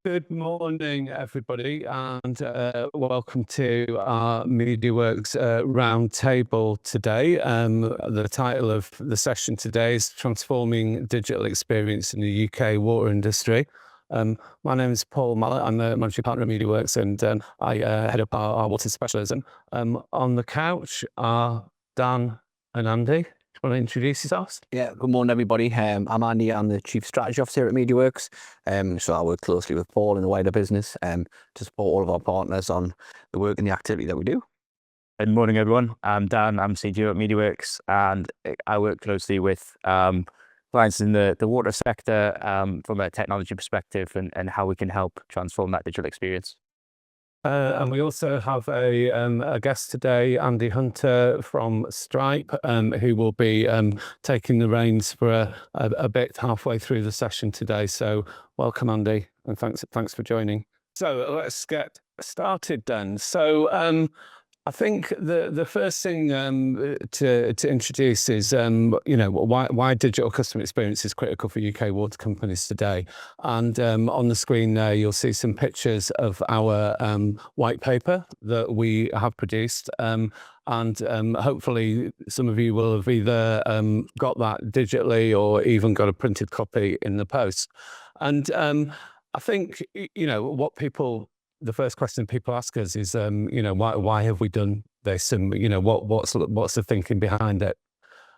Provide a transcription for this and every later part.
Good morning, everybody, and welcome to our Mediaworks roundtable today. The title of the session today is Transforming Digital Experience in the UK Water Industry. My name is Paul Mallet. I'm the Managing Partner at Mediaworks, and I head up our water specialism. On the couch are Dan and Andy. Want to introduce yourselves? Yeah, good morning, everybody. I'm Andy. I'm the Chief Strategy Officer at Mediaworks. So I work closely with Paul in the wider business to support all of our partners on the work and the activity that we do. Good morning, everyone. I'm Dan. I'm CTO at Mediaworks, and I work closely with clients in the water sector from a technology perspective and how we can help transform that digital experience. And we also have a guest today, Andy Hunter from Stripe, who will be taking the reins for a bit halfway through the session today. So welcome, Andy, and thanks for joining. So let's get started then. So I think the first thing to introduce is why digital customer experience is critical for UK water companies today. And on the screen there, you'll see some pictures of our white paper that we have produced. And hopefully some of you will have either got that digitally or even got a printed copy in the post. And I think, the first question people ask us is, why have we done this, and what's the thinking behind it?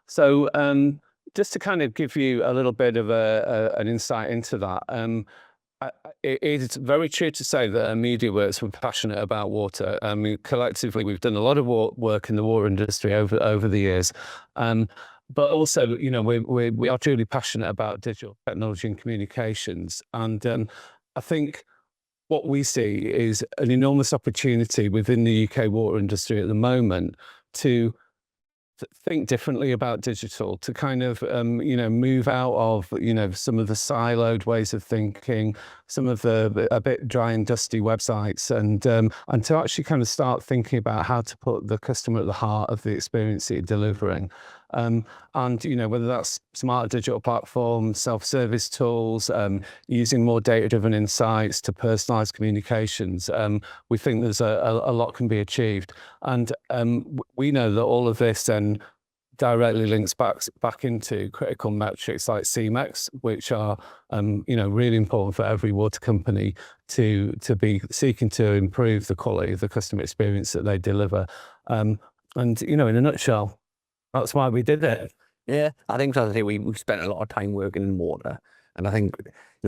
So just to kind of give you a little bit of an insight into that, it is very true to say that at Mediaworks we're passionate about water. I mean, collectively we've done a lot of work in the water industry over the years, but also we are truly passionate about digital technology and communications, and I think what we see is an enormous opportunity within the UK water industry at the moment to think differently about digital, to kind of, move out of, some of the siloed ways of thinking, some of the a bit dry and dusty websites, and to actually kind of start thinking about how to put the customer at the heart of the experience that you're delivering. And, whether that's smart digital platforms, self-service tools, using more data-driven insights to personalised communications, we think there's a lot can be achieved. And we know that all of this then directly links back into critical metrics like C-MeX, which are, really important for every water company to be seeking to improve the quality of the customer experience that they deliver. And, in a nutshell, that's why we did it. Yeah, I think so. I think we spent a lot of time working in water, and I think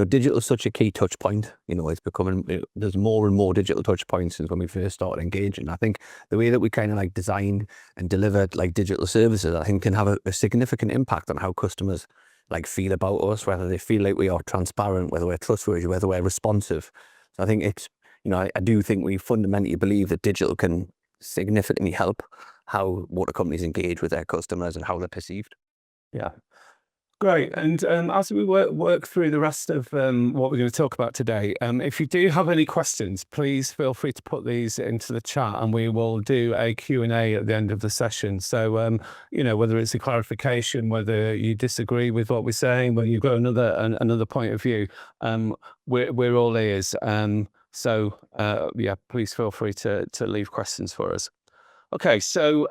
digital is such a key touch point. It's becoming, there's more and more digital touch points since when we first started engaging. I think the way that we kind of like design and deliver like digital services, I think can have a significant impact on how customers like feel about us, whether they feel like we are transparent, whether we're trustworthy, whether we're responsive. So I think it's, I do think we fundamentally believe that digital can significantly help how water companies engage with their customers and how they're perceived. Yeah, great. And as we work through the rest of what we're going to talk about today, if you do have any questions, please feel free to put these into the chat, and we will do a Q&A at the end of the session. So, whether it's a clarification, whether you disagree with what we're saying, whether you've got another point of view, we're all ears. So, please feel free to leave questions for us. Okay, so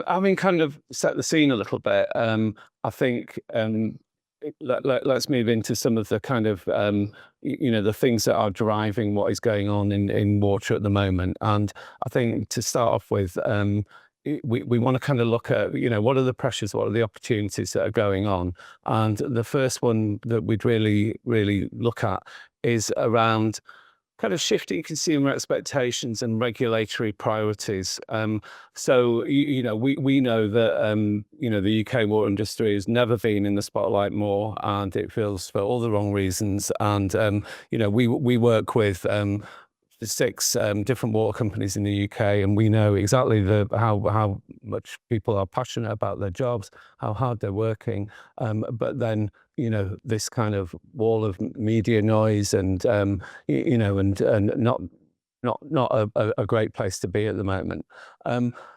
having kind of set the scene a little bit, I think let's move into some of the kind of, the things that are driving what is going on in water at the moment. And I think to start off with, we want to kind of look at, what are the pressures, what are the opportunities that are going on? And the first one that we'd really look at is around kind of shifting consumer expectations and regulatory priorities. So, we know that, the UK water industry has never been in the spotlight more, and it feels for all the wrong reasons. And, we work with 6 different water companies in the UK, and we know exactly how much people are passionate about their jobs, how hard they're working. But then, this kind of wall of media noise and, and not a great place to be at the moment.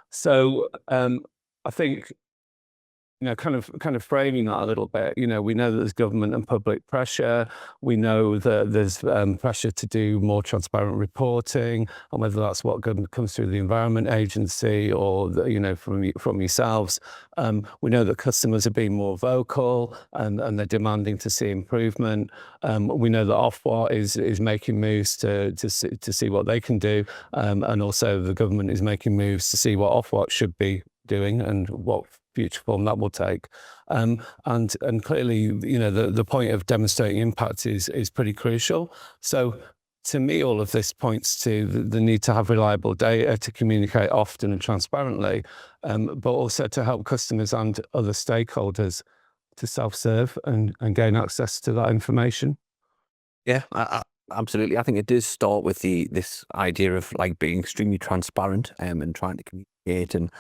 So I think kind of framing that a little bit. We know that there's government and public pressure. We know that there's pressure to do more transparent reporting, and whether that's what comes through the Environment Agency or from yourselves. We know that customers are being more vocal and they're demanding to see improvement. We know that Ofwat is making moves to see what they can do, and also the government is making moves to see what Ofwat should be doing and what future form that will take. And clearly, the point of demonstrating impact is pretty crucial. So to me, all of this points to the need to have reliable data to communicate often and transparently, but also to help customers and other stakeholders to self-serve and gain access to that information. Yeah, absolutely. I think it does start with this idea of like being extremely transparent and trying to communicate and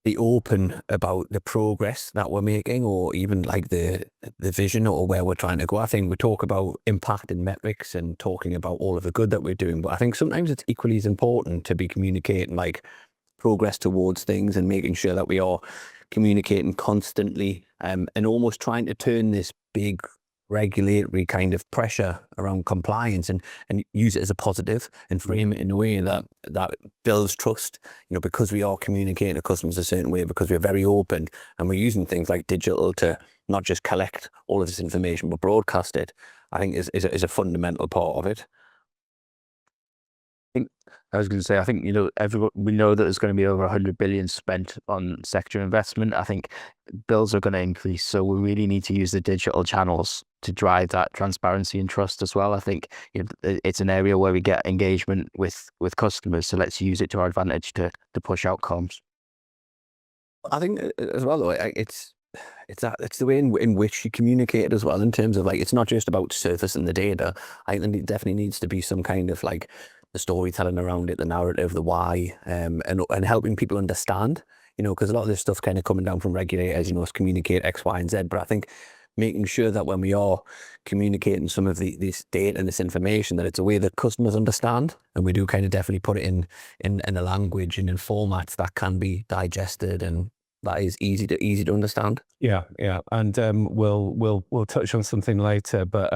be open about the progress that we're making, or even like the vision or where we're trying to go. I think we talk about impact and metrics and talking about all of the good that we're doing, but I think sometimes it's equally as important to be communicating like progress towards things and making sure that we are communicating constantly, and almost trying to turn this big regulatory kind of pressure around compliance and use it as a positive and frame it in a way that builds trust, because we are communicating to customers a certain way, because we're very open and we're using things like digital to not just collect all of this information but broadcast it. I think is a fundamental part of it. I was going to say, I think, we know that there's going to be over 100 billion spent on sector investment. I think bills are going to increase. So we really need to use the digital channels to drive that transparency and trust as well. I think it's an area where we get engagement with customers. So let's use it to our advantage to push outcomes. I think as well, though, it's the way in which you communicate as well, in terms of like, it's not just about surfacing the data. I think there definitely needs to be some kind of like the storytelling around it, the narrative, the why, and helping people understand, because a lot of this stuff kind of coming down from regulators, us communicate X, Y, and Z. But I think making sure that when we are communicating some of this data and this information, that it's a way that customers understand, and we do kind of definitely put it in a language and in formats that can be digested and that is easy to understand. Yeah, and we'll touch on something later, but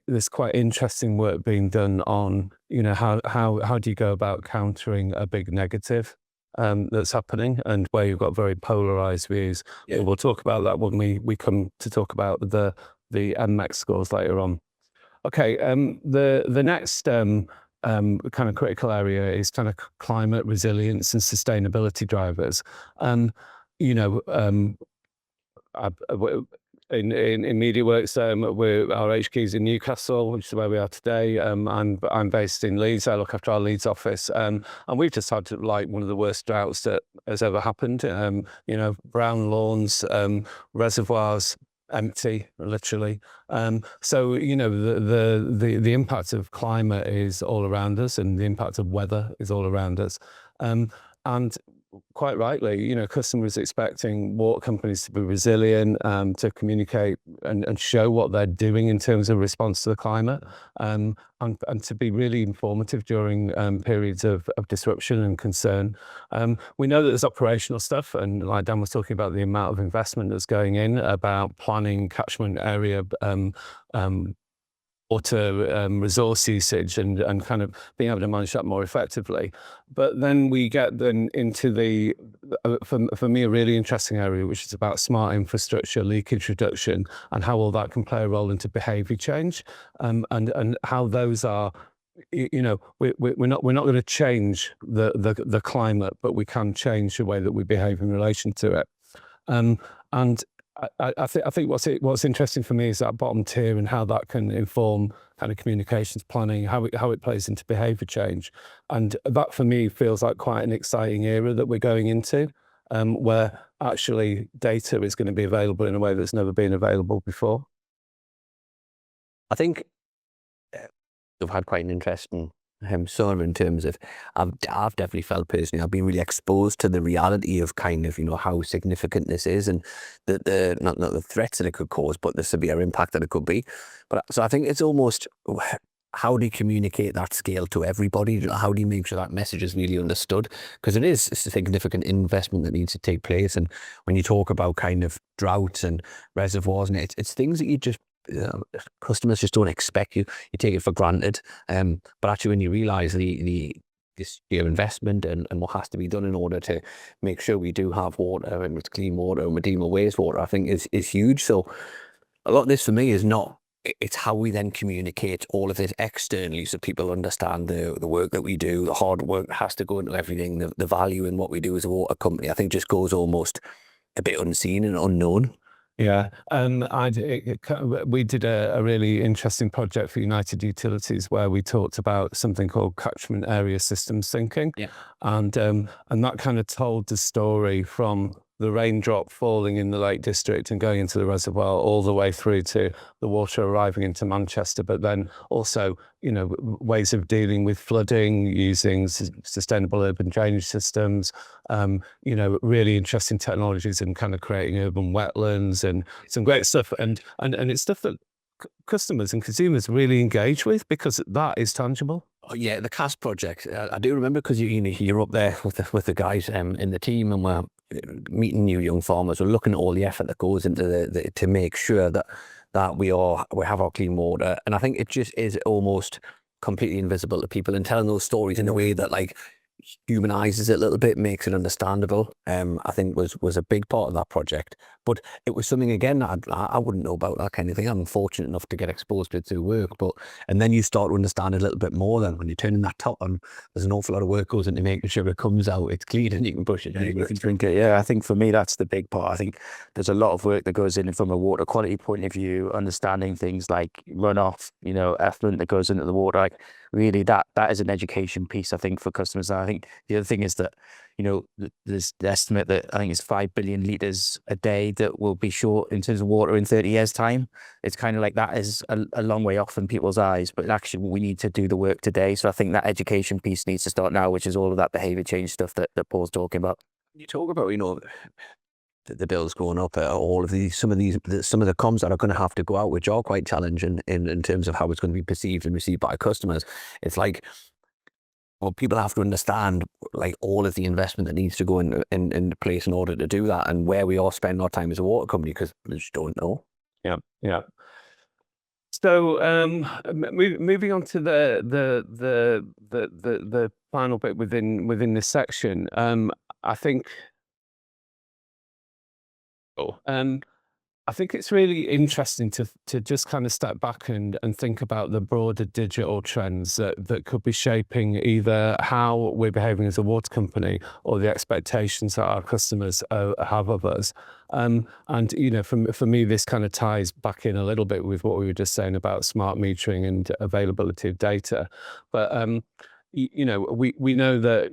there's quite interesting work being done on how do you go about countering a big negative that's happening, and where you've got very polarized views. Yeah. We'll talk about that when we come to talk about the MX scores later on. Okay, the next kind of critical area is kind of climate resilience and sustainability drivers. In Mediaworks, our HQ is in Newcastle, which is where we are today. I'm based in Leeds. I look after our Leeds office, and we've just had like one of the worst droughts that has ever happened. Brown lawns, reservoirs empty, literally. So the impact of climate is all around us, and the impact of weather is all around us. And quite rightly, customers expecting water companies to be resilient, to communicate and show what they're doing in terms of response to the climate, and to be really informative during periods of disruption and concern. We know that there's operational stuff, and like Dan was talking about, the amount of investment that's going in about planning catchment area, water resource usage, and kind of being able to manage that more effectively. But then we get into for me, a really interesting area, which is about smart infrastructure, leakage reduction, and how all that can play a role into behaviour change, and how those are. We're not going to change the climate, but we can change the way that we behave in relation to it. And I think what's interesting for me is that bottom tier, and how that can inform kind of communications planning, how it plays into behaviour change. And that for me feels like quite an exciting era that we're going into, where actually data is going to be available in a way that's never been available before. I think I've had quite an interesting summer in terms of I've definitely felt personally, I've been really exposed to the reality of kind of how significant this is, and the not the threats that it could cause, but the severe impact that it could be. But so I think it's almost, how do you communicate that scale to everybody? How do you make sure that message is really understood? Because it is a significant investment that needs to take place. And when you talk about kind of droughts and reservoirs, and it's things that you just, customers just don't expect. You take it for granted. But actually when you realize this sheer investment and what has to be done in order to make sure we do have water, and it's clean water and we deal with wastewater, I think is huge. So a lot of this for me is not, it's how we then communicate all of this externally so people understand the work that we do, the hard work that has to go into everything, the value in what we do as a water company, I think just goes almost a bit unseen and unknown. Yeah, we did a really interesting project for United Utilities where we talked about something called catchment area systems thinking. Yeah. And that kind of told the story from the raindrop falling in the Lake District and going into the reservoir all the way through to the water arriving into Manchester, but then also, ways of dealing with flooding using sustainable urban drainage systems, really interesting technologies and kind of creating urban wetlands and some great stuff. And it's stuff that customers and consumers really engage with because that is tangible. Oh, yeah, the CAS project. I do remember because you're up there with the guys in the team, and we're meeting new young farmers. We're looking at all the effort that goes into to make sure that we have our clean water, and I think it just is almost completely invisible to people. And telling those stories in a way that like humanizes it a little bit, makes it understandable, I think was a big part of that project. But it was something, again, I wouldn't know about that kind of thing. I'm fortunate enough to get exposed to it through work, and then you start to understand it a little bit more. Then when you're turning that top on, there's an awful lot of work goes into making sure it comes out, it's clean, and you can push it down. You can drink it. Yeah, I think for me that's the big part. I think there's a lot of work that goes in from a water quality point of view, understanding things like runoff, effluent that goes into the water. Like really, that is an education piece, I think, for customers. And I think the other thing is that there's the estimate that I think it's 5 billion litres a day that will be short in terms of water in 30 years' time. It's kind of like that is a long way off in people's eyes, but actually we need to do the work today. So I think that education piece needs to start now, which is all of that behaviour change stuff that Paul's talking about. You talk about, the bills going up, all of these, some of the comms that are going to have to go out, which are quite challenging in terms of how it's going to be perceived and received by customers. It's like, well, people have to understand like all of the investment that needs to go into place in order to do that, and where we all spend our time as a water company, because we just don't know. Yeah. So moving on to the final bit within this section, I think. I think it's really interesting to just kind of step back and think about the broader digital trends that could be shaping either how we're behaving as a water company or the expectations that our customers have of us. And for me, this kind of ties back in a little bit with what we were just saying about smart metering and availability of data. But we know that.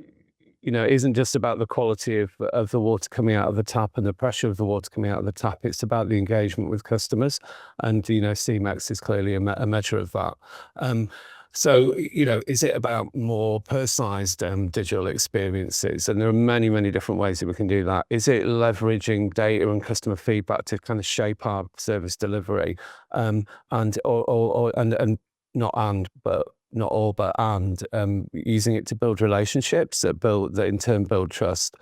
It isn't just about the quality of the water coming out of the tap and the pressure of the water coming out of the tap. It's about the engagement with customers. And, C-MeX is clearly a measure of that. So, is it about more personalized digital experiences? And there are many, many different ways that we can do that. Is it leveraging data and customer feedback to kind of shape our service delivery? Using it to build relationships that in turn build trust.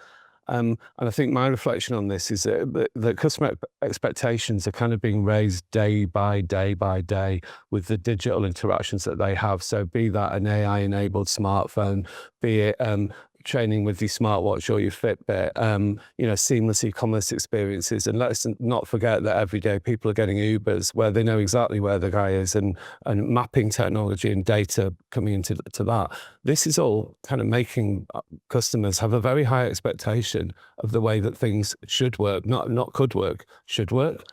And I think my reflection on this is that customer expectations are kind of being raised day by day with the digital interactions that they have. So be that an AI-enabled smartphone, be it training with your smartwatch or your Fitbit, seamless e-commerce experiences. And let's not forget that every day people are getting Ubers where they know exactly where the guy is, and mapping technology and data coming into that. This is all kind of making customers have a very high expectation of the way that things should work, not could work, should work.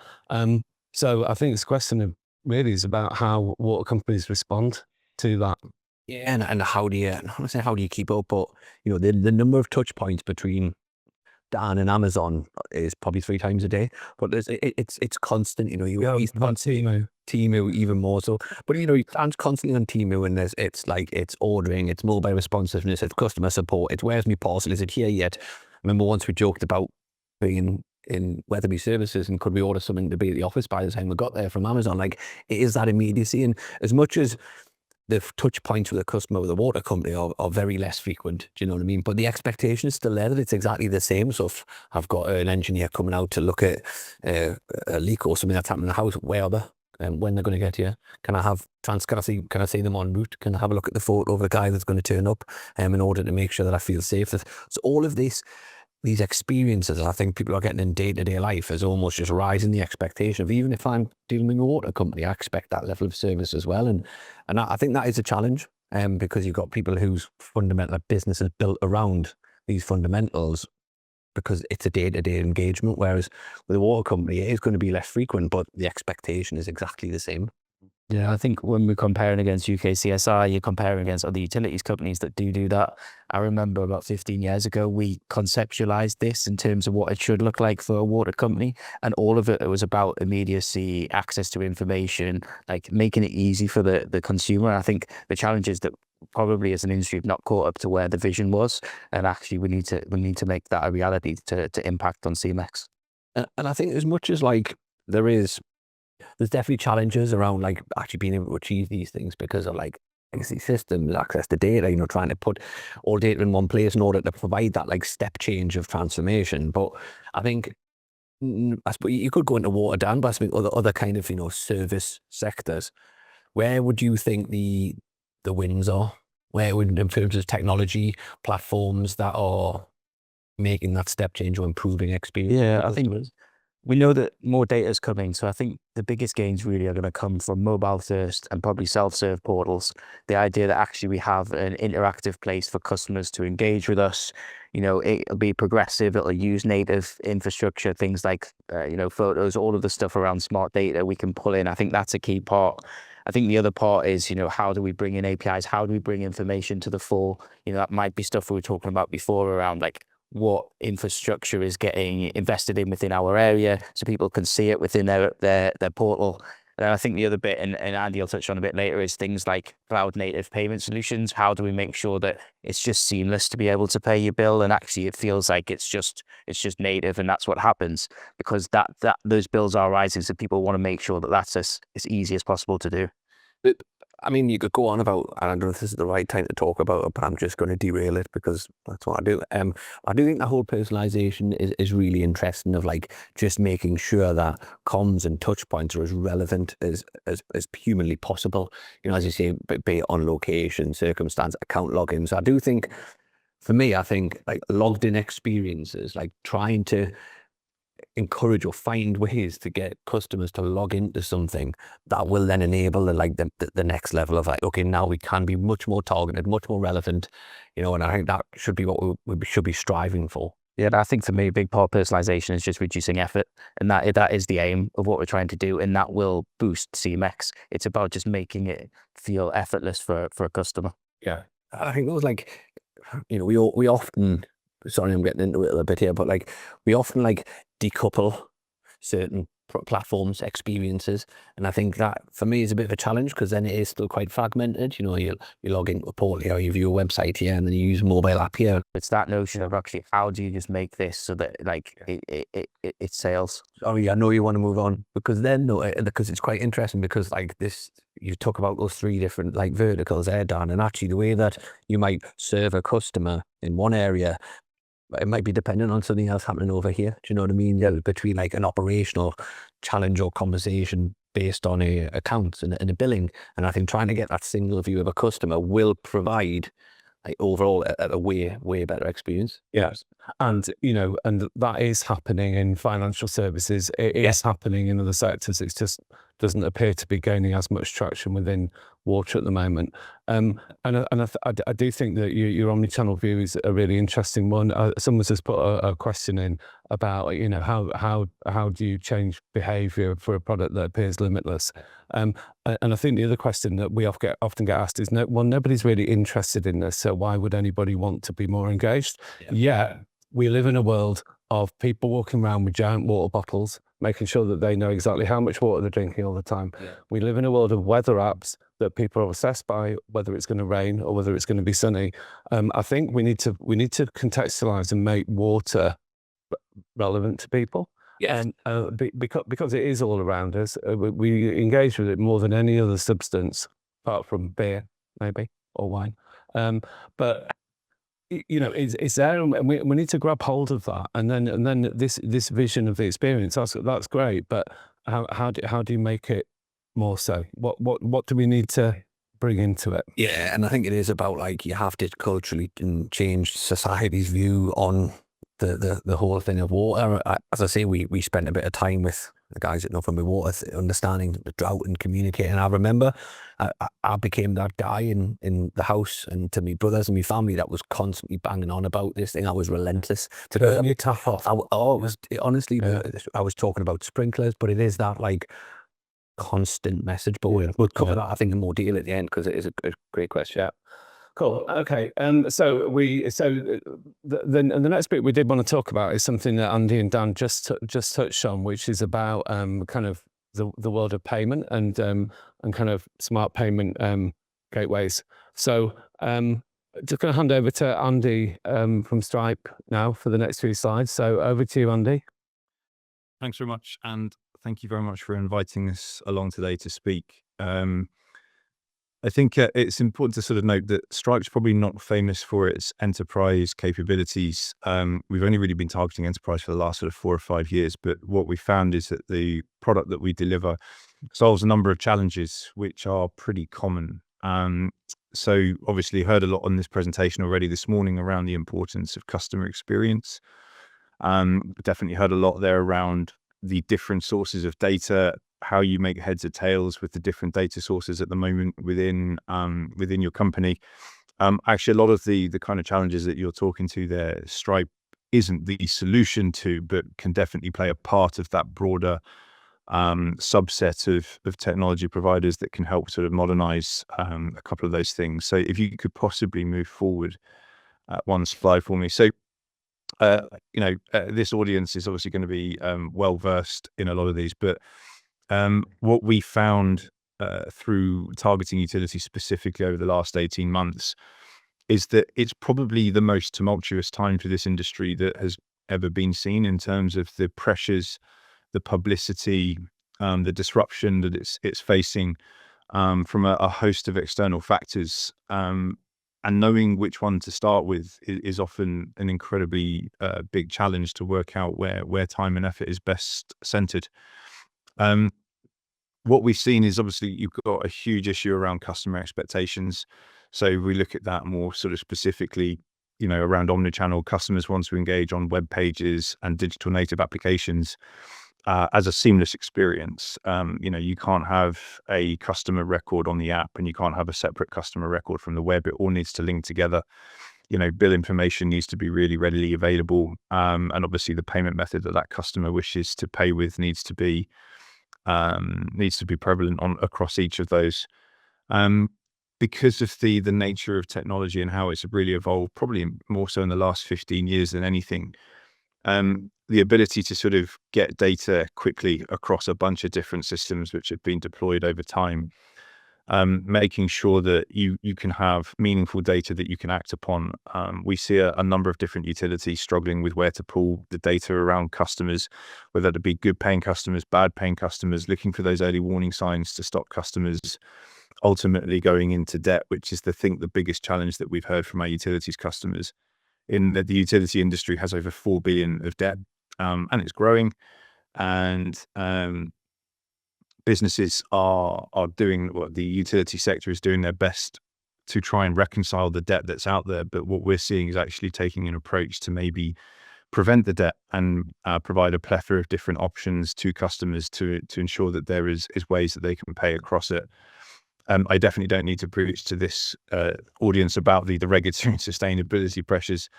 So I think this question really is about how water companies respond to that. Yeah, and how do you, I don't want to say how do you keep up, but the number of touch points between Dan and Amazon is probably 3 times a day, but it's constant. He's on Temu even more so. But Dan's constantly on Temu, and it's ordering, it's mobile responsiveness, it's customer support, it's where's my parcel, is it here yet? I remember once we joked about being in Weatherby services and could we order something to be at the office by the time we got there from Amazon. Like, it is that immediacy, and as much as the touch points with a customer with a water company are very less frequent. Do you know what I mean? But the expectation is still there that it's exactly the same. So if I've got an engineer coming out to look at a leak or something that's happening in the house, where are they? And when they're going to get here? Can I see them en route? Can I have a look at the photo of the guy that's going to turn up in order to make sure that I feel safe? So all of these experiences I think people are getting in day-to-day life is almost just rising the expectation of, even if I'm dealing with a water company, I expect that level of service as well. And I think that is a challenge because you've got people whose fundamental business is built around these fundamentals, because it's a day-to-day engagement, whereas with a water company, it is going to be less frequent, but the expectation is exactly the same. Yeah, I think when we're comparing against UK CSI, you're comparing against other utilities companies that do that. I remember about 15 years ago, we conceptualized this in terms of what it should look like for a water company. And all of it was about immediacy, access to information, like making it easy for the consumer. I think the challenge is that probably as an industry we've not caught up to where the vision was, and actually we need to make that a reality to impact on C-MeX. And I think as much as like there's definitely challenges around like actually being able to achieve these things because of like legacy systems, access to data, trying to put all data in one place in order to provide that like step change of transformation. But I think I suppose you could go into water, Dan, but I think other kind of service sectors, where would you think the wins are? Where would, in terms of technology platforms that are making that step change or improving experience? Yeah, I think we know that more data is coming. So I think the biggest gains really are going to come from mobile first and probably self-serve portals. The idea that actually we have an interactive place for customers to engage with us. It'll be progressive. It'll use native infrastructure, things like, photos, all of the stuff around smart data we can pull in. I think that's a key part. I think the other part is, how do we bring in APIs? How do we bring information to the fore? That might be stuff we were talking about before around like what infrastructure is getting invested in within our area so people can see it within their portal. And I think the other bit, and Andy will touch on a bit later, is things like cloud native payment solutions. How do we make sure that it's just seamless to be able to pay your bill, and actually it feels like it's just native, and that's what happens because that those bills are rising, so people want to make sure that that's as easy as possible to do. I mean, you could go on about, and I don't know if this is the right time to talk about it, but I'm just going to derail it because that's what I do. I do think the whole personalization is really interesting, of like just making sure that comms and touch points are as relevant as humanly possible. As you say, be it on location, circumstance, account logins. I do think, for me, I think like logged in experiences, like trying to encourage or find ways to get customers to log into something that will then enable the next level of like, okay, now we can be much more targeted, much more relevant, and I think that should be what we should be striving for. Yeah, I think for me, a big part of personalization is just reducing effort, and that is the aim of what we're trying to do, and that will boost C-MeX. It's about just making it feel effortless for a customer. Yeah, I think those like, we often, sorry, I'm getting into it a little bit here, but like we often like decouple certain platforms, experiences, and I think that for me is a bit of a challenge because then it is still quite fragmented. You log into a portal here, you view a website here, and then you use a mobile app here. It's that notion of actually how do you just make this so that like it sales. Sorry, I know you want to move on because it's quite interesting because like this, you talk about those three different like verticals there, Dan, and actually the way that you might serve a customer in one area, it might be dependent on something else happening over here. Do you know what I mean? Yeah, between like an operational challenge or conversation based on a account and a billing. And I think trying to get that single view of a customer will provide like overall a way better experience. Yes. And, and that is happening in financial services. It is happening in other sectors. It just doesn't appear to be gaining as much traction within water at the moment. And I do think that your omnichannel view is a really interesting one. Someone's just put a question in about, how do you change behavior for a product that appears limitless? And I think the other question that we often get asked is, nobody's really interested in this, so why would anybody want to be more engaged? Yeah, we live in a world of people walking around with giant water bottles, making sure that they know exactly how much water they're drinking all the time. Yeah. We live in a world of weather apps that people are obsessed by, whether it's going to rain or whether it's going to be sunny. I think we need to contextualize and make water relevant to people. Yes. And because it is all around us, we engage with it more than any other substance apart from beer. maybe, or wine. But it's there, and we need to grab hold of that. And then this vision of the experience, that's great. But how do you make it more so? What do we need to bring into it? Yeah, and I think it is about, like, you have to culturally change society's view on the whole thing of water. As I say, we spent a bit of time with the guys that know from the water, understanding the drought and communicating. I remember I became that guy in the house, and to me brothers and my family, that was constantly banging on about this thing. I was relentless to Turn your tap off. Honestly, Yeah. I was talking about sprinklers, but it is that, like, constant message. But we'll cover that, I think, in more detail at the end, because it is a great question. Yeah. Cool. Okay. So the next bit we did want to talk about is something that Andy and Dan just touched on, which is about kind of the world of payment and kind of smart payment gateways. So just going to hand over to Andy from Stripe now for the next few slides. So over to you, Andy. Thanks very much, and thank you very much for inviting us along today to speak. I think it's important to sort of note that Stripe's probably not famous for its enterprise capabilities. We've only really been targeting enterprise for the last sort of 4 or 5 years, but what we found is that the product that we deliver solves a number of challenges which are pretty common. So obviously heard a lot on this presentation already this morning around the importance of customer experience. Definitely heard a lot there around the different sources of data, how you make heads or tails with the different data sources at the moment within your company. Actually, a lot of the kind of challenges that you're talking to there, Stripe isn't the solution to, but can definitely play a part of that broader subset of technology providers that can help sort of modernize a couple of those things. So if you could possibly move forward one slide for me. So this audience is obviously going to be well versed in a lot of these, but what we found through targeting utilities specifically over the last 18 months is that it's probably the most tumultuous time for this industry that has ever been seen, in terms of the pressures, the publicity, the disruption that it's facing from a host of external factors. And knowing which one to start with is often an incredibly big challenge to work out where time and effort is best centered. What we've seen is, obviously, you've got a huge issue around customer expectations. So we look at that more sort of specifically, around omnichannel. Customers want to engage on web pages and digital native applications as a seamless experience. You can't have a customer record on the app and you can't have a separate customer record from the web. It all needs to link together. Bill information needs to be really readily available. And obviously the payment method that customer wishes to pay with needs to be prevalent across each of those. Because of the nature of technology and how it's really evolved, probably more so in the last 15 years than anything, the ability to sort of get data quickly across a bunch of different systems which have been deployed over time, making sure that you can have meaningful data that you can act upon. We see a number of different utilities struggling with where to pull the data around customers, whether it be good paying customers, bad paying customers, looking for those early warning signs to stop customers ultimately going into debt, which is the biggest challenge that we've heard from our utilities customers. In that the utility industry has over 4 billion of debt, and it's growing, and businesses are doing what the utility sector is doing their best to try and reconcile the debt that's out there. But what we're seeing is actually taking an approach to maybe prevent the debt and provide a plethora of different options to customers to ensure that there is ways that they can pay across it. I definitely don't need to preach to this audience about the regulatory and sustainability pressures.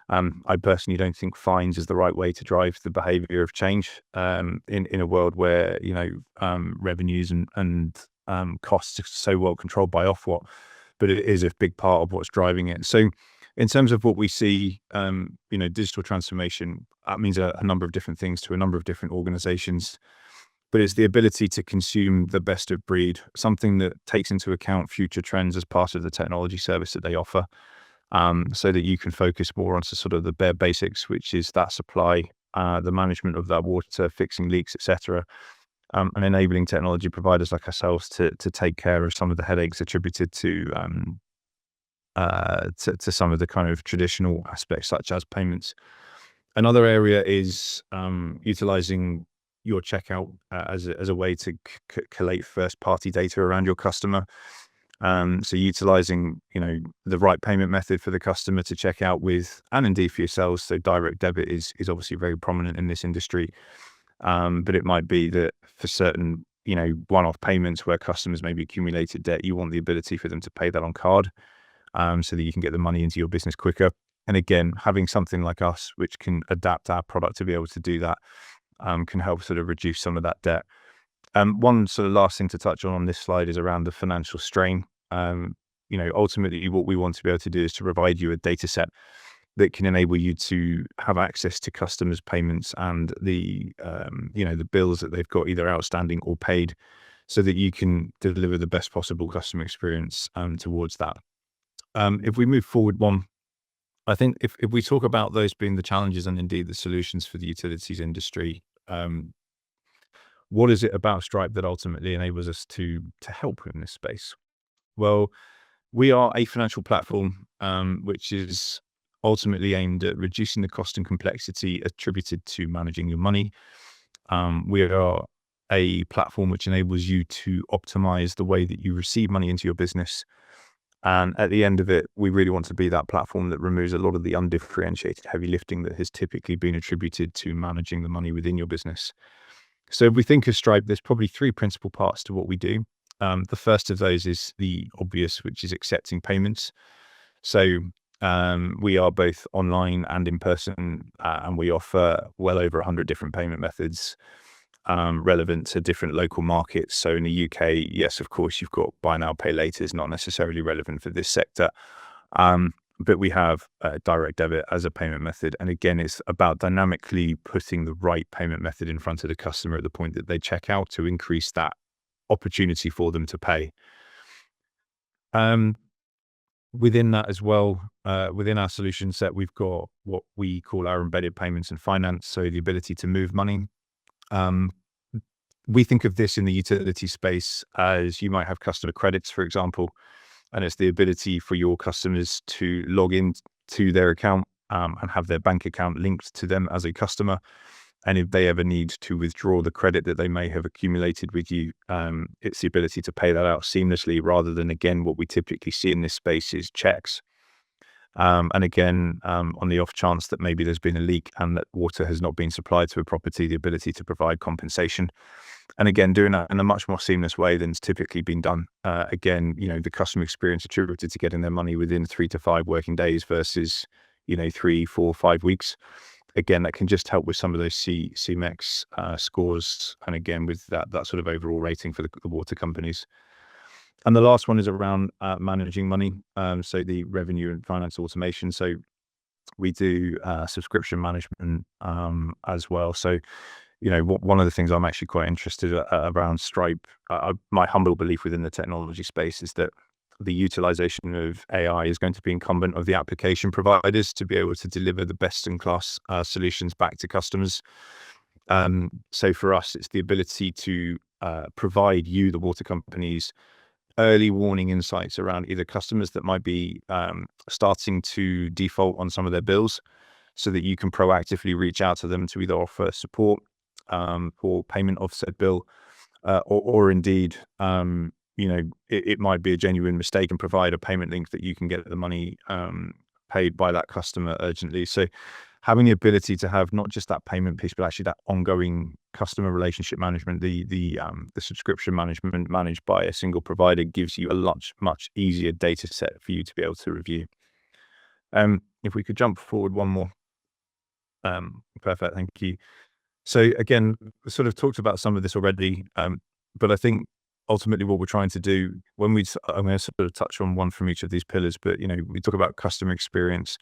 I personally don't think fines is the right way to drive the behavior of change in a world where revenues and costs are so well controlled by Ofwat, but it is a big part of what's driving it. So in terms of what we see, digital transformation, that means a number of different things to a number of different organizations, but it's the ability to consume the best of breed, something that takes into account future trends as part of the technology service that they offer. So that you can focus more on sort of the bare basics, which is that supply, the management of that water, fixing leaks, etc. and enabling technology providers like ourselves to take care of some of the headaches attributed to some of the kind of traditional aspects, such as payments. Another area is utilizing your checkout as a way to collate first-party data around your customer. So utilizing, the right payment method for the customer to check out with, and indeed for yourselves. So direct debit is obviously very prominent in this industry. But it might be that for certain, one-off payments where customers maybe accumulated debt, you want the ability for them to pay that on card, so that you can get the money into your business quicker. And again, having something like us, which can adapt our product to be able to do that, can help sort of reduce some of that debt. One sort of last thing to touch on this slide is around the financial strain. Ultimately what we want to be able to do is to provide you a data set that can enable you to have access to customers' payments and the bills that they've got either outstanding or paid, so that you can deliver the best possible customer experience towards that. If we move forward one, I think if we talk about those being the challenges and indeed the solutions for the utilities industry, what is it about Stripe that ultimately enables us to help in this space? Well, we are a financial platform which is ultimately aimed at reducing the cost and complexity attributed to managing your money. We are a platform which enables you to optimize the way that you receive money into your business. And at the end of it, we really want to be that platform that removes a lot of the undifferentiated heavy lifting that has typically been attributed to managing the money within your business. So if we think of Stripe, there's probably three principal parts to what we do. The first of those is the obvious, which is accepting payments. So we are both online and in person, and we offer well over 100 different payment methods relevant to different local markets. So in the UK, yes, of course, you've got buy now, pay later is not necessarily relevant for this sector. But we have direct debit as a payment method. And again, it's about dynamically putting the right payment method in front of the customer at the point that they check out to increase that opportunity for them to pay. Within that as well, within our solution set, we've got what we call our embedded payments and finance. So the ability to move money. We think of this in the utility space as you might have customer credits, for example, and it's the ability for your customers to log in to their account and have their bank account linked to them as a customer. And if they ever need to withdraw the credit that they may have accumulated with you, it's the ability to pay that out seamlessly, rather than, again, what we typically see in this space is checks. And again, on the off chance that maybe there's been a leak and that water has not been supplied to a property, the ability to provide compensation. And again, doing that in a much more seamless way than's typically been done. Again, the customer experience attributed to getting their money within 3 to 5 working days versus, 3, 4, 5 weeks. Again, that can just help with some of those C-MeX scores. And again, with that sort of overall rating for the water companies. And the last one is around managing money. So the revenue and finance automation. So we do subscription management as well. So, one of the things I'm actually quite interested around Stripe, my humble belief within the technology space is that the utilization of AI is going to be incumbent of the application providers to be able to deliver the best in class solutions back to customers. So for us, it's the ability to provide you, the water companies, early warning insights around either customers that might be starting to default on some of their bills, so that you can proactively reach out to them to either offer support for payment of said bill, or indeed, it might be a genuine mistake and provide a payment link that you can get the money paid by that customer urgently. So having the ability to have not just that payment piece, but actually that ongoing customer relationship management, the subscription management managed by a single provider, gives you a much easier data set for you to be able to review. If we could jump forward one more. Perfect, thank you. So again, we sort of talked about some of this already, but I think ultimately what we're trying to do I'm going to sort of touch on one from each of these pillars, but we talk about customer experience.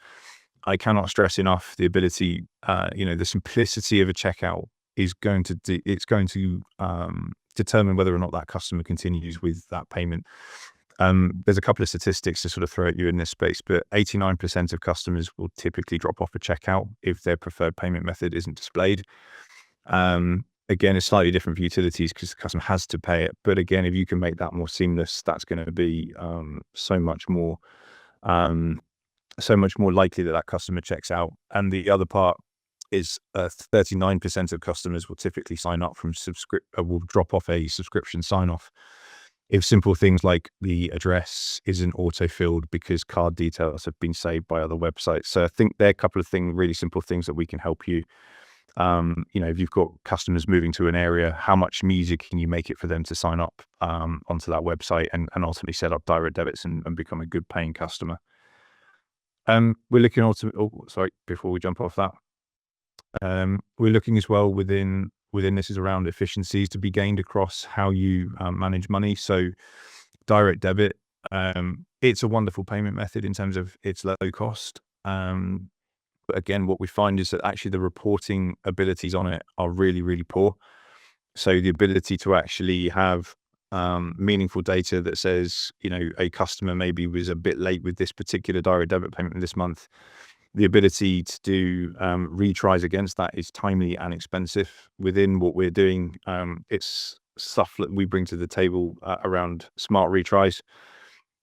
I cannot stress enough the ability, the simplicity of a checkout is going to determine whether or not that customer continues with that payment. There's a couple of statistics to sort of throw at you in this space, but 89% of customers will typically drop off a checkout if their preferred payment method isn't displayed. Again, it's slightly different for utilities because the customer has to pay it. But again, if you can make that more seamless, that's going to be so much more likely that that customer checks out. And the other part is 39% of customers will typically sign up from will drop off a subscription sign off if simple things like the address isn't auto-filled because card details have been saved by other websites. So I think there are a couple of things, really simple things that we can help you. If you've got customers moving to an area, how much easier can you make it for them to sign up onto that website and ultimately set up direct debits and become a good paying customer? We're looking also, before we jump off that, we're looking as well within this is around efficiencies to be gained across how you manage money. So direct debit, it's a wonderful payment method in terms of its low cost. But again, what we find is that actually the reporting abilities on it are really, really poor. So the ability to actually have meaningful data that says, a customer maybe was a bit late with this particular direct debit payment this month. The ability to do retries against that is timely and expensive. Within what we're doing, it's stuff that we bring to the table around smart retries.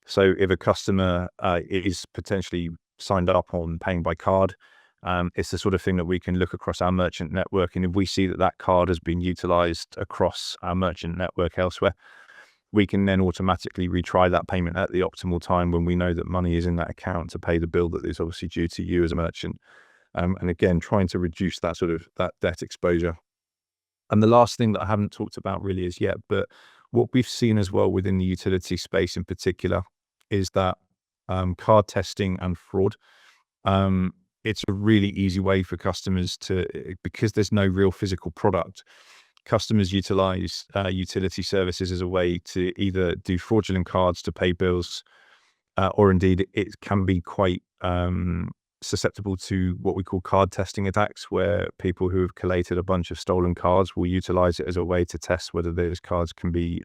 So if a customer is potentially signed up on paying by card, it's the sort of thing that we can look across our merchant network. And if we see that that card has been utilized across our merchant network elsewhere, we can then automatically retry that payment at the optimal time when we know that money is in that account to pay the bill that is obviously due to you as a merchant. And again, trying to reduce that that debt exposure. And the last thing that I haven't talked about really is yet, but what we've seen as well within the utility space in particular is that card testing and fraud. It's a really easy way for customers because there's no real physical product. Customers utilize utility services as a way to either do fraudulent cards to pay bills, or indeed it can be quite susceptible to what we call card testing attacks, where people who have collated a bunch of stolen cards will utilize it as a way to test whether those cards can be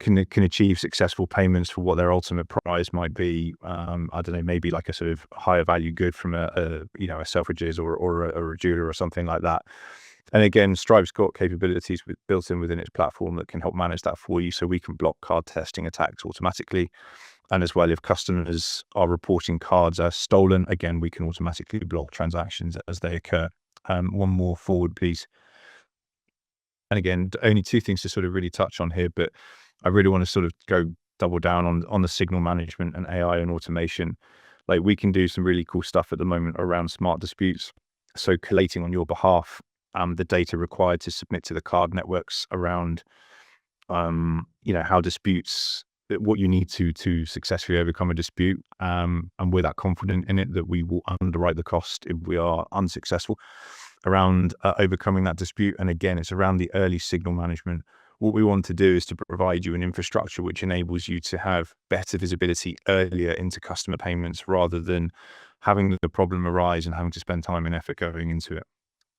can achieve successful payments for what their ultimate prize might be. I don't know, maybe like a sort of higher value good from a Selfridges or a jeweler or something like that. And again, Stripe's got capabilities built in within its platform that can help manage that for you. So we can block card testing attacks automatically. And as well, if customers are reporting cards as stolen, again, we can automatically block transactions as they occur. One more forward, please. And again, only two things to sort of really touch on here, but I really want to sort of go double down on the signal management and AI and automation. Like we can do some really cool stuff at the moment around smart disputes. So collating on your behalf the data required to submit to the card networks around, how disputes, what you need to successfully overcome a dispute. And we're that confident in it that we will underwrite the cost if we are unsuccessful around overcoming that dispute. And again, it's around the early signal management. What we want to do is to provide you an infrastructure which enables you to have better visibility earlier into customer payments rather than having the problem arise and having to spend time and effort going into it.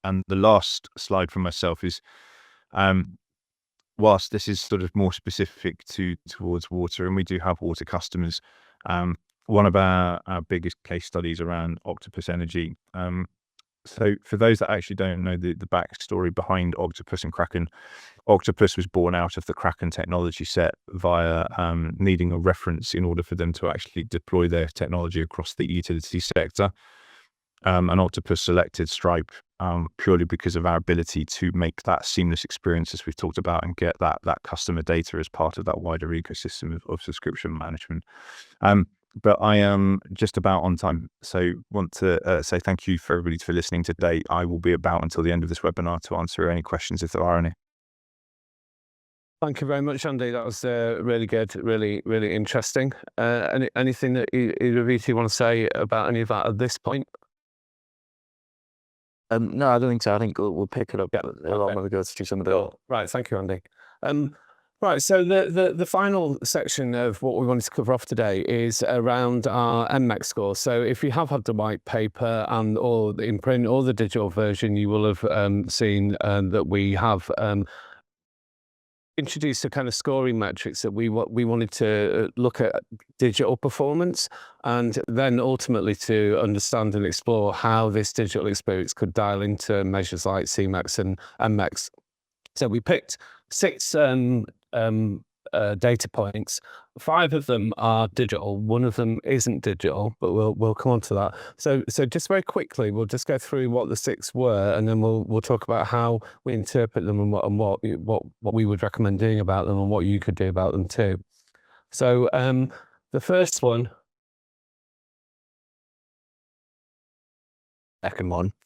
And the last slide from myself is, whilst this is sort of more specific towards water, and we do have water customers, one of our biggest case studies around Octopus Energy. So for those that actually don't know the backstory behind Octopus and Kraken, Octopus was born out of the Kraken technology set via needing a reference in order for them to actually deploy their technology across the utility sector. And Octopus selected Stripe purely because of our ability to make that seamless experience, as we've talked about, and get that customer data as part of that wider ecosystem of subscription management. But I am just about on time, so want to say thank you for everybody for listening today. I will be about until the end of this webinar to answer any questions if there are any. Thank you very much, Andy. That was really good, really, really interesting. Anything that either of you want to say about any of that at this point? No, I don't think so. I think we'll pick it up a lot when we go through some of the... Right, thank you, Andy. Right, so the final section of what we wanted to cover off today is around our MX score. So if you have had the white paper or in print or the digital version, you will have seen that we have introduced a kind of scoring metrics that we wanted to look at digital performance, and then ultimately to understand and explore how this digital experience could dial into measures like C-MeX and MX. So we picked 6 data points. 5 of them are digital. 1 of them isn't digital, but we'll come on to that. So just very quickly, we'll just go through what the 6 were, and then we'll talk about how we interpret them and what we would recommend doing about them and what you could do about them too. So the first one.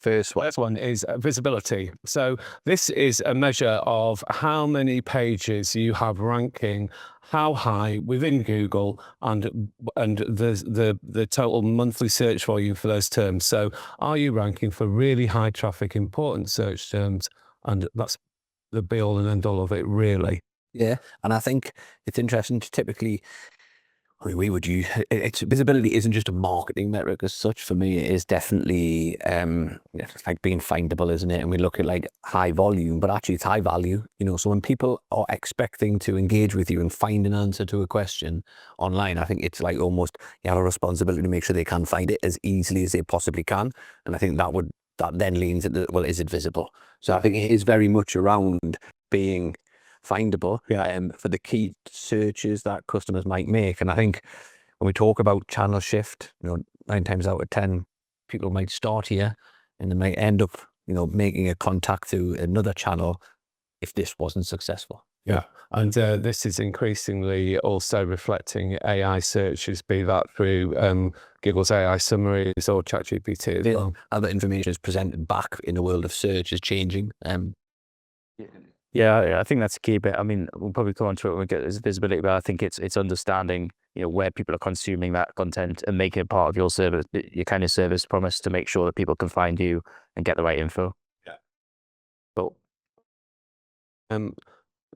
First one Is visibility. So this is a measure of how many pages you have ranking, how high within Google, and the total monthly search volume for those terms. So are you ranking for really high traffic, important search terms? And that's the be all and end all of it, really. Yeah, and I think it's interesting to typically, I mean, we would use it's visibility isn't just a marketing metric as such. For me, it is definitely it's like being findable, isn't it? And we look at like high volume, but actually it's high value. You know, so when people are expecting to engage with you and find an answer to a question online, I think it's like almost you have a responsibility to make sure they can find it as easily as they possibly can. And I think that then leans into, well, is it visible? So I think it is very much around being findable for the key searches that customers might make. And I think when we talk about channel shift, 9 times out of 10 people might start here and they might end up making a contact through another channel if this wasn't successful. And this is increasingly also reflecting AI searches, be that through Google's AI summaries or ChatGPT as well. Other information is presented back in the world of search is changing. Yeah, I think that's a key bit. I mean, we'll probably come on to it when we get this visibility, but I think it's understanding, where people are consuming that content and making it part of your service, your kind of service promise to make sure that people can find you and get the right info. Yeah. Cool.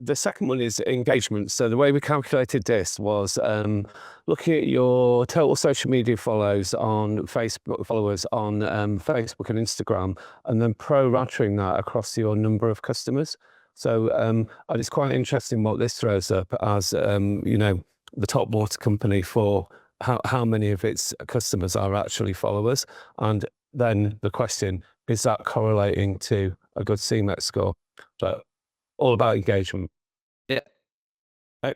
The second one is engagement. So the way we calculated this was looking at your total social media followers on Facebook and Instagram, and then pro-rating that across your number of customers. So and it's quite interesting what this throws up as, the top water company for how many of its customers are actually followers. And then the question, is that correlating to a good C-MeX score? So all about engagement. Yeah. Okay.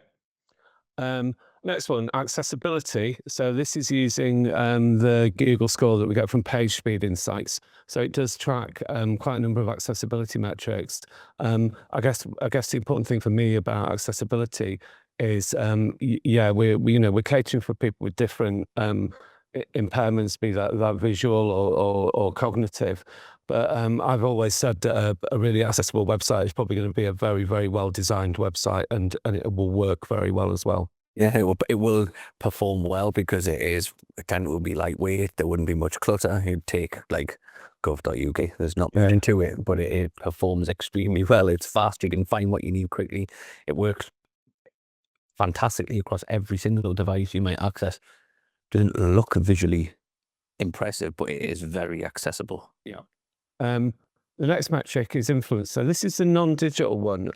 Next one, accessibility. So this is using the Google score that we get from Page Speed Insights. So it does track quite a number of accessibility metrics. I guess the important thing for me about accessibility is, we're catering for people with different impairments, be that visual or cognitive. But I've always said that a really accessible website is probably going to be a very, very well designed website, and it will work very well as well. Yeah, it will perform well because it will be lightweight. There wouldn't be much clutter. You'd take like gov.uk. There's not much into it, but it performs extremely well. It's fast. You can find what you need quickly. It works fantastically across every single device you might access. Doesn't look visually impressive, but it is very accessible. Yeah. The next metric is influence. So this is the non-digital one.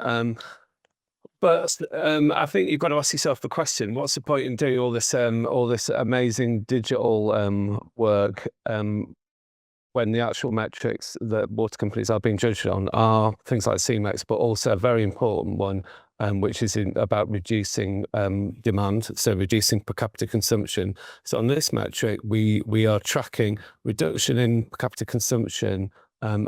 But I think you've got to ask yourself the question: what's the point in doing all this amazing digital work when the actual metrics that water companies are being judged on are things like C-MeX, but also a very important one, which is about reducing demand, so reducing per capita consumption. So on this metric, we are tracking reduction in per capita consumption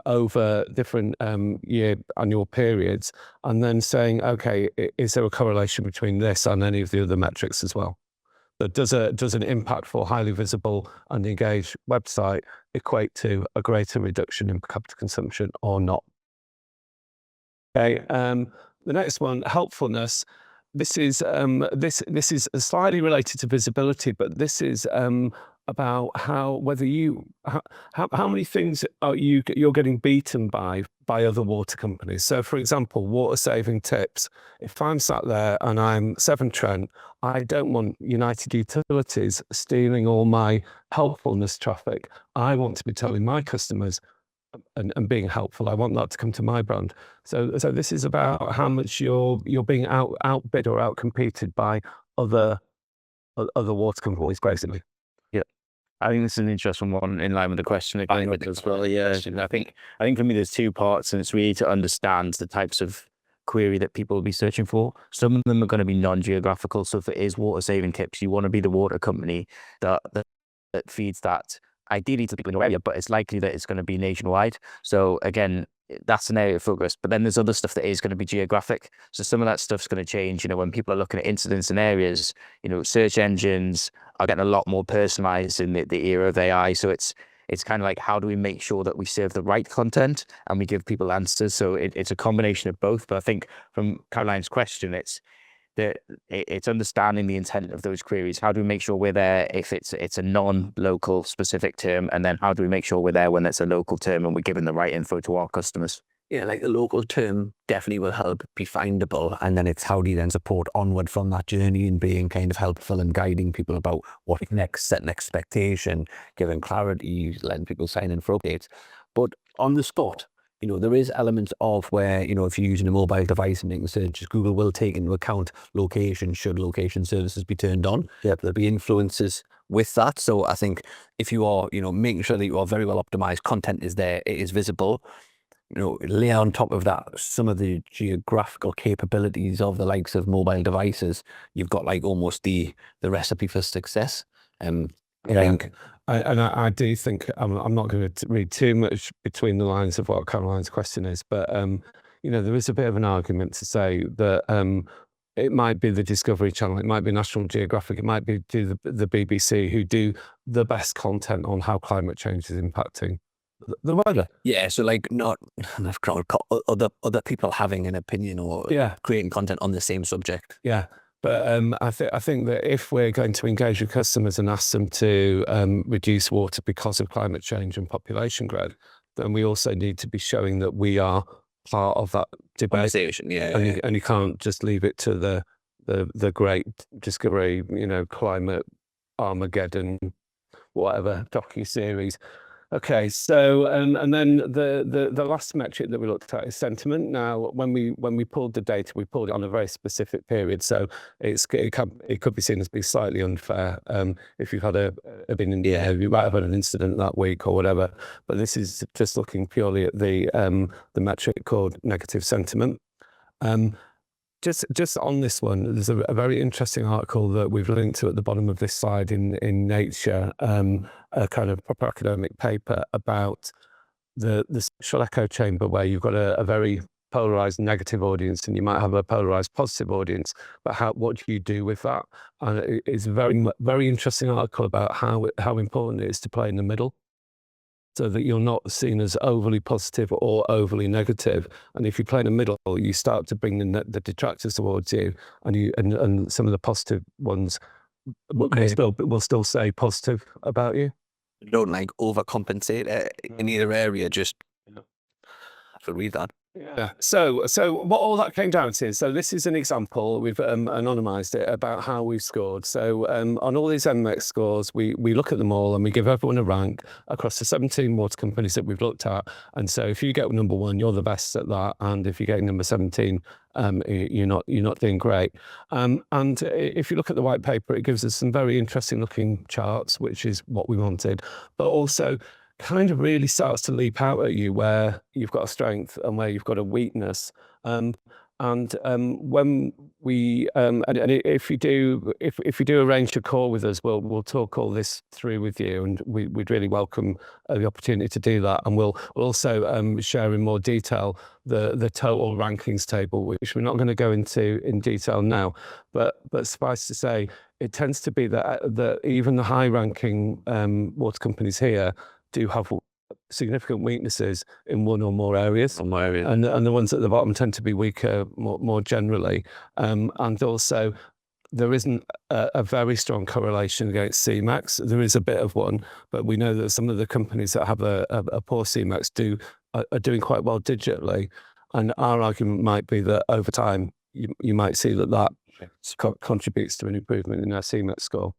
over different annual periods, and then saying, okay, is there a correlation between this and any of the other metrics as well? But does an impactful, highly visible and engaged website equate to a greater reduction in per capita consumption or not? Okay. The next one, helpfulness. This is slightly related to visibility, but this is about how many things you're getting beaten by other water companies. So, for example, water saving tips. If I'm sat there and I'm Severn Trent, I don't want United Utilities stealing all my helpfulness traffic. I want to be telling my customers, and being helpful. I want that to come to my brand. So this is about how much you're being outbid or outcompeted by other water companies, basically. I think this is an interesting one in line with the question again as well. Yeah, I think for me there's two parts, and it's really to understand the types of query that people will be searching for. Some of them are going to be non-geographical. So if it is water saving tips, you want to be the water company that feeds that ideally to people in your area, but it's likely that it's going to be nationwide. So again, that's an area of focus. But then there's other stuff that is going to be geographic. So some of that stuff's going to change. When people are looking at incidents in areas, search engines are getting a lot more personalized in the era of AI. So it's kind of like, how do we make sure that we serve the right content and we give people answers? So it's a combination of both. But I think from Caroline's question, it's understanding the intent of those queries. How do we make sure we're there if it's a non-local specific term? And then how do we make sure we're there when it's a local term and we're giving the right info to our customers? Yeah, like the local term definitely will help be findable. And then it's how do you then support onward from that journey and being kind of helpful and guiding people about what next, set an expectation, giving clarity, letting people sign in for updates. But on the spot, there is elements of where, if you're using a mobile device and making searches, Google will take into account location, should location services be turned on. Yeah, there'll be influences with that. So I think if you are, making sure that you are very well optimized, content is there, it is visible, lay on top of that some of the geographical capabilities of the likes of mobile devices, you've got like almost the recipe for success. I do think I'm not going to read too much between the lines of what Caroline's question is, but there is a bit of an argument to say that it might be the Discovery Channel, it might be National Geographic, it might be the BBC who do the best content on how climate change is impacting the weather. Yeah, so like not other people having an opinion or creating content on the same subject. Yeah. But I think that if we're going to engage with customers and ask them to reduce water because of climate change and population growth, then we also need to be showing that we are part of that debate. Conversation, yeah. And you can't just leave it to the great Discovery, climate Armageddon, whatever docu-series. Okay, so and then the last metric that we looked at is sentiment. Now, when we pulled the data, we pulled it on a very specific period, so it could be seen as being slightly unfair if you've had you might have had an incident that week or whatever. But this is just looking purely at the metric called negative sentiment. Just on this one, there's a very interesting article that we've linked to at the bottom of this slide in Nature, a kind of proper academic paper about the social echo chamber, where you've got a very polarized negative audience and you might have a polarized positive audience, but what do you do with that? And it's a very interesting article about how important it is to play in the middle, so that you're not seen as overly positive or overly negative. And if you play in the middle, you start to bring the detractors towards you, and some of the positive ones will still say positive about you. Don't like overcompensate in either area. Just have to read that. Yeah. So what all that came down to, so this is an example, we've anonymized it, about how we've scored. So on all these C-MeX scores, we look at them all and we give everyone a rank across the 17 water companies that we've looked at. And so if you get number 1, you're the best at that. And if you get number 17, you're not doing great. And if you look at the white paper, it gives us some very interesting looking charts, which is what we wanted, but also kind of really starts to leap out at you where you've got a strength and where you've got a weakness. And when we and if you do arrange a call with us, we'll talk all this through with you, and we'd really welcome the opportunity to do that. And we'll also share in more detail the total rankings table, which we're not going to go into in detail now, but suffice to say, it tends to be that even the high ranking water companies here do have significant weaknesses in one or more areas. And the ones at the bottom tend to be weaker more generally. And also, there isn't a very strong correlation against C-MeX. There is a bit of one, but we know that some of the companies that have a poor C-MeX are doing quite well digitally. And our argument might be that over time, you might see that contributes to an improvement in our C-MeX score.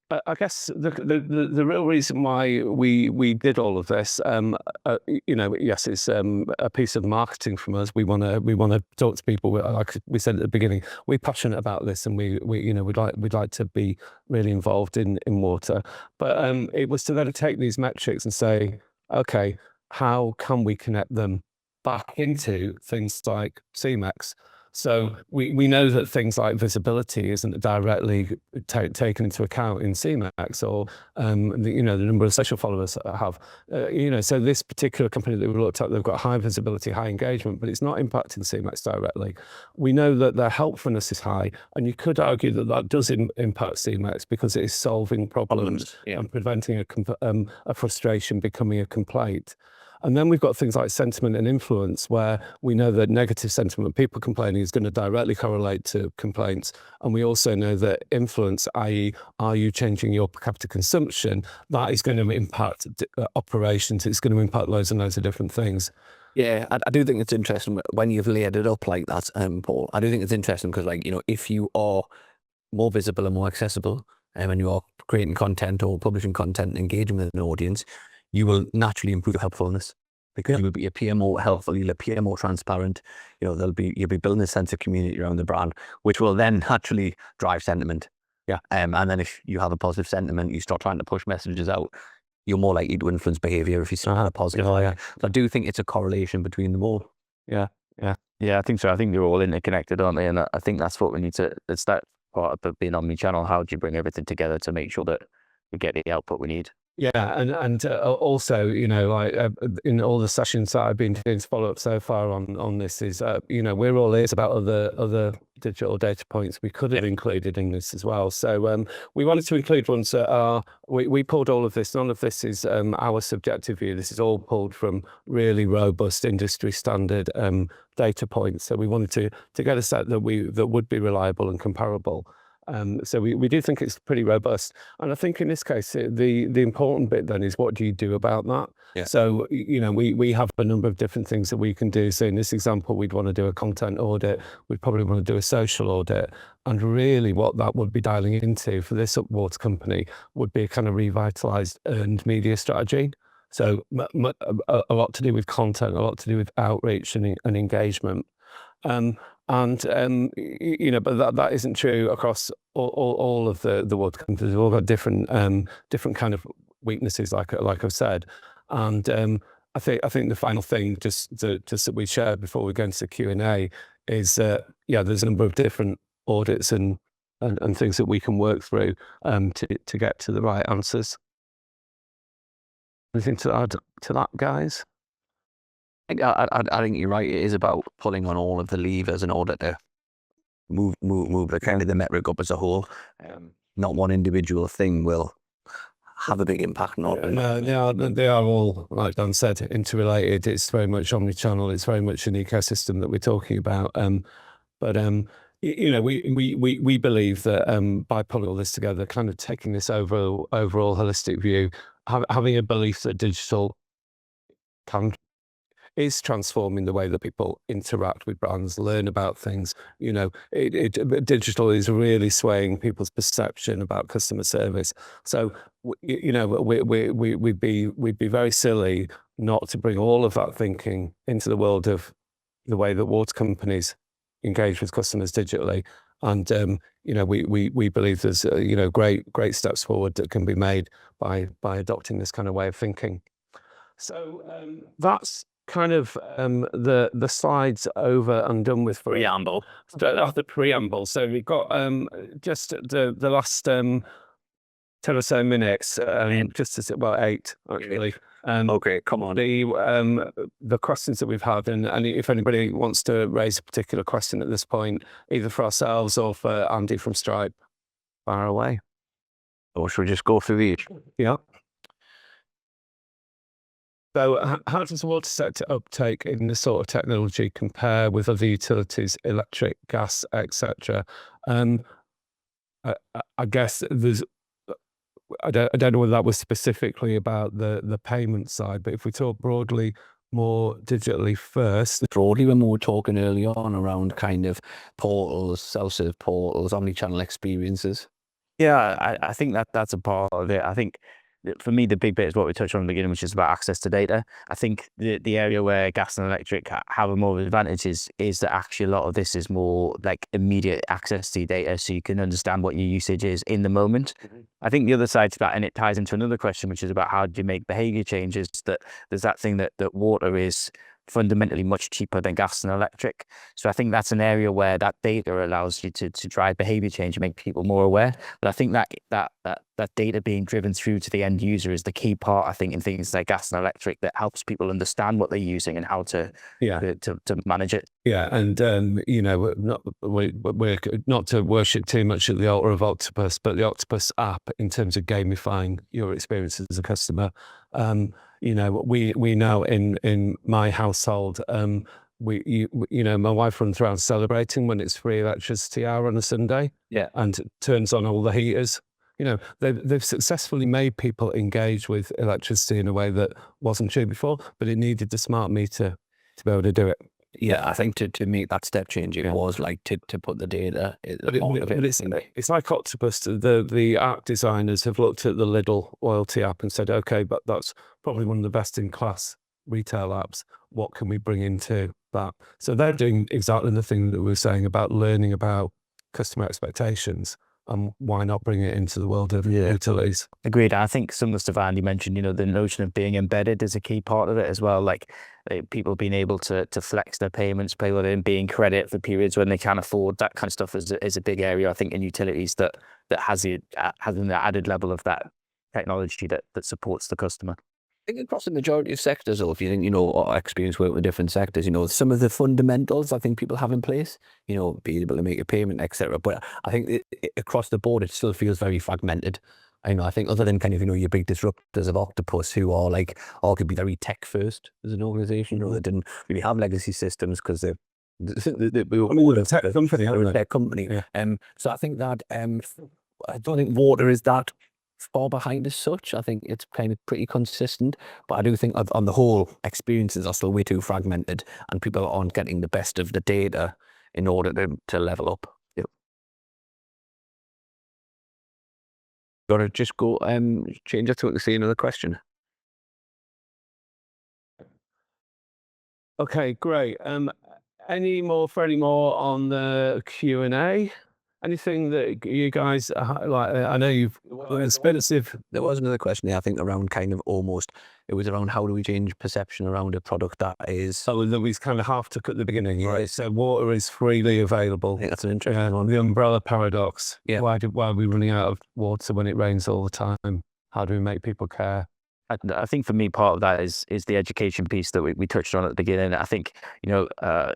I guess the real reason why we did all of this, you know, yes, it's a piece of marketing from us. We want to talk to people. Like we said at the beginning, we're passionate about this, and we you know we'd like to be really involved in water. But it was to then take these metrics and say, okay, how can we connect them back into things like C-MeX? So we know that things like visibility isn't directly taken into account in C-MeX, or you know, the number of social followers that I have. You know, so this particular company that we looked at, they've got high visibility, high engagement, but it's not impacting C-MeX directly. We know that their helpfulness is high, and you could argue that that does impact C-MeX because it is solving problems and preventing a frustration becoming a complaint. And then we've got things like sentiment and influence, where we know that negative sentiment, people complaining, is going to directly correlate to complaints. And we also know that influence, i.e., are you changing your per capita consumption, that is going to impact operations. It's going to impact loads and loads of different things. Yeah, I do think it's interesting when you've laid it up like that, Paul. I do think it's interesting because, like, you know, if you are more visible and more accessible, and you are creating content or publishing content and engaging with an audience, you will naturally improve your helpfulness, because you will appear more helpful, you'll appear more transparent. You know, you'll be building a sense of community around the brand, which will then naturally drive sentiment. Yeah. And then if you have a positive sentiment, you start trying to push messages out, you're more likely to influence behavior if you start a positive. So I do think it's a correlation between them all. Yeah, I think so. I think they're all interconnected, aren't they? And I think that's what we need to, it's that part of being omni-channel. How do you bring everything together to make sure that we get the output we need? Yeah, and also, you know, like in all the sessions that I've been doing to follow up so far on this is, you know, we're all ears about other digital data points we could have included in this as well. So we wanted to include ones that are, we pulled all of this. None of this is our subjective view. This is all pulled from really robust industry standard data points. So we wanted to get a set that would be reliable and comparable. So we do think it's pretty robust. And I think in this case, the important bit then is, what do you do about that? Yeah. So, you know, we have a number of different things that we can do. So in this example, we'd want to do a content audit. We'd probably want to do a social audit. And really what that would be dialing into for this water company would be a kind of revitalized earned media strategy. So a lot to do with content, a lot to do with outreach and engagement. You know, but that isn't true across all of the water companies. They've all got different kind of weaknesses, like I've said. And I think the final thing, just that we shared before we go into the Q&A, is there's a number of different audits and things that we can work through to get to the right answers. Anything to add to that, guys? I think you're right. It is about pulling on all of the levers in order to move the kind of the metric up as a whole. Not one individual thing will have a big impact on it. No, they are all, like Dan said, interrelated. It's very much omni-channel. It's very much an ecosystem that we're talking about. But you know, we believe that by pulling all this together, kind of taking this overall holistic view, having a belief that digital is transforming the way that people interact with brands, learn about things. You know, digital is really swaying people's perception about customer service. So, you know, we'd be very silly not to bring all of that thinking into the world of the way that water companies engage with customers digitally. And you know, we believe there's you know, great steps forward that can be made by adopting this kind of way of thinking. So that's kind of the slides over and done with for Preamble. the preamble. So we've got just the last 10 or so minutes, just as 8 actually. Okay, come on. The questions that we've had, and if anybody wants to raise a particular question at this point, either for ourselves or for Andy from Stripe, fire away. Or should we just go through these? Yeah. So how does the water sector uptake in this sort of technology compare with other utilities, electric, gas, etc.? I guess there's, I don't know whether that was specifically about the payment side, but if we talk broadly, more digitally first. Broadly, when we were talking early on around kind of portals, self-serve portals, omni-channel experiences. Yeah, I think that's a part of it. I think for me, the big bit is what we touched on in the beginning, which is about access to data. I think the area where gas and electric have a more advantage is that actually a lot of this is more like immediate access to data, so you can understand what your usage is in the moment. I think the other side to that, and it ties into another question, which is about how do you make behavior changes, that there's that thing that water is fundamentally much cheaper than gas and electric. So I think that's an area where that data allows you to drive behavior change and make people more aware. But I think that data being driven through to the end user is the key part, I think, in things like gas and electric, that helps people understand what they're using and how to manage it. Yeah, and you know, we're not to worship too much at the altar of Octopus, but the Octopus app, in terms of gamifying your experience as a customer, you know, we know in my household, you know, my wife runs around celebrating when it's free electricity hour on a Sunday, and turns on all the heaters. You know, they've successfully made people engage with electricity in a way that wasn't true before, but it needed the smart meter to be able to do it. Yeah, I think to make that step change, it was like to put the data. But it's like Octopus. The app designers have looked at the Lidl loyalty app and said, okay, but that's probably one of the best in class retail apps. What can we bring into that? So they're doing exactly the thing that we were saying about learning about customer expectations. Why not bring it into the world of utilities? Agreed. I think some of the stuff Andy mentioned, you know, the notion of being embedded is a key part of it as well. Like people being able to flex their payments, pay with it, and being credit for periods when they can't afford, that kind of stuff is a big area, I think, in utilities that has an added level of that technology that supports the customer. I think across the majority of sectors, or if you think, you know, our experience working with different sectors, you know, some of the fundamentals I think people have in place, you know, being able to make a payment, etc. But I think across the board, it still feels very fragmented. I know, I think other than kind of, you know, your big disruptors of Octopus, who are like arguably very tech first as an organization, you know, that didn't really have legacy systems because they were a tech company, they were a tech company. So I think that I don't think water is that far behind as such. I think it's kind of pretty consistent, but I do think on the whole, experiences are still way too fragmented, and people aren't getting the best of the data in order to level up. Gotta just go change it to see another question. Okay, great. Any more on the Q&A? Anything that you guys like? I know you've expensive. There was another question there, I think, around kind of it was around how do we change perception around a product that is. So that we kind of half took at the beginning, right? So water is freely available. I think that's an interesting one. The umbrella paradox. Yeah. Why are we running out of water when it rains all the time? How do we make people care? I think for me, part of that is the education piece that we touched on at the beginning. I think, you know,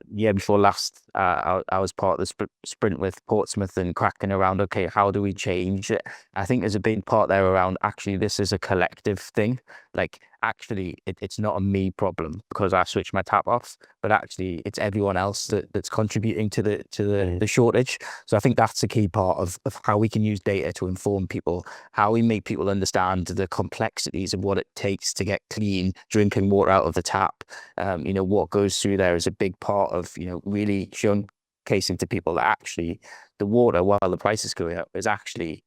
year before last, I was part of the sprint with Portsmouth and cracking around, okay, how do we change it? I think there's a big part there around, actually, this is a collective thing. Like, actually, it's not a me problem because I switched my tap off, but actually it's everyone else that's contributing to the shortage. So I think that's a key part of how we can use data to inform people, how we make people understand the complexities of what it takes to get clean drinking water out of the tap. You know, what goes through there is a big part of, you know, really showcasing to people that actually the water, while the price is going up, is actually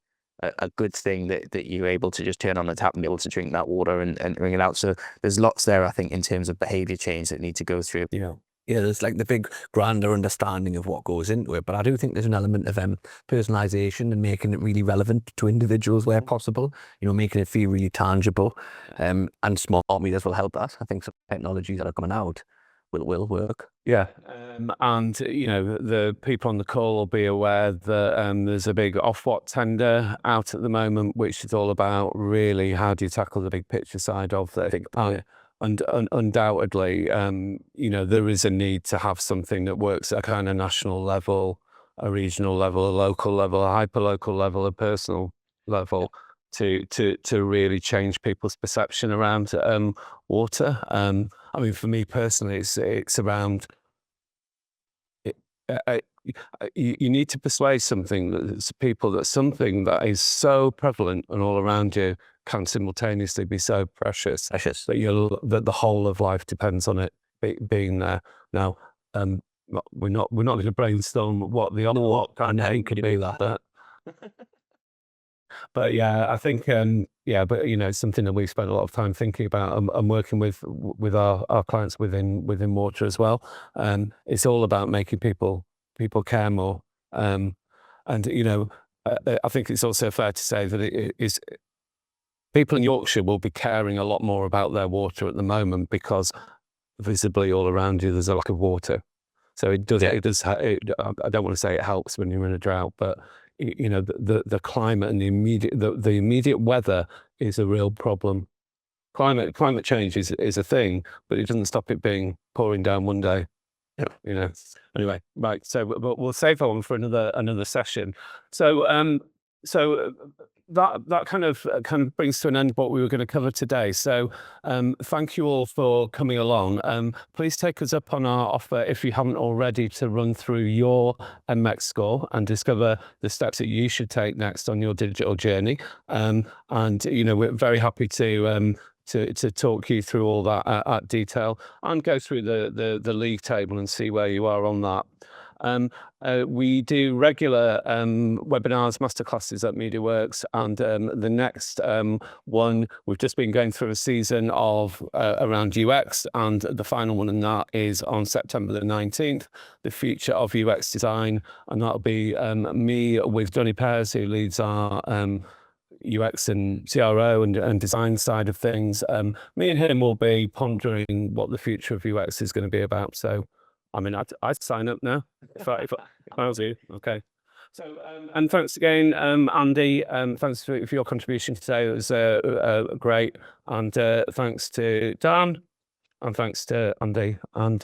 a good thing that you're able to just turn on the tap and be able to drink that water and wring it out. So there's lots there, I think, in terms of behavior change that need to go through. Yeah, there's like the big grander understanding of what goes into it, but I do think there's an element of personalization and making it really relevant to individuals where possible, you know, making it feel really tangible, and smart meters will help that. I think some technologies that are coming out will work. Yeah, and you know, the people on the call will be aware that there's a big Ofwat tender out at the moment, which is all about really how do you tackle the big picture side of it. And undoubtedly, you know, there is a need to have something that works at a kind of national level, a regional level, a local level, a hyperlocal level, a personal level. To really change people's perception around water. I mean, for me personally, it's around. You need to persuade people that something that is so prevalent and all around you can simultaneously be so precious that the whole of life depends on it being there. Now, we're not going to brainstorm what the other what kind of could be that. But yeah, I think but it's something that we spent a lot of time thinking about and working with our clients within water as well. It's all about making people care more. And I think it's also fair to say that it is people in Yorkshire will be caring a lot more about their water at the moment because visibly all around you there's a lack of water. So it does. I don't want to say it helps when you're in a drought, but the climate and the immediate weather is a real problem. Climate change is a thing, but it doesn't stop it being pouring down one day. Anyway, right. So we'll save that one for another session. So that kind of brings to an end what we were going to cover today. So thank you all for coming along. Please take us up on our offer if you haven't already to run through your MX score and discover the steps that you should take next on your digital journey. And we're very happy to talk you through all that at detail and go through the league table and see where you are on that. We do regular webinars, masterclasses at Mediaworks, and the next one, we've just been going through a season of around UX, and the final one in that is on September the 19th, the future of UX design, and that'll be me with Johnny Pears, who leads our UX and CRO and design side of things. Me and him will be pondering what the future of UX is going to be about. So, I mean, I'd sign up now if I was you. Okay. So, and thanks again, Andy. Thanks for your contribution today. It was great. And thanks to Dan, and thanks to Andy. And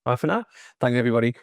bye for now. Thanks, everybody.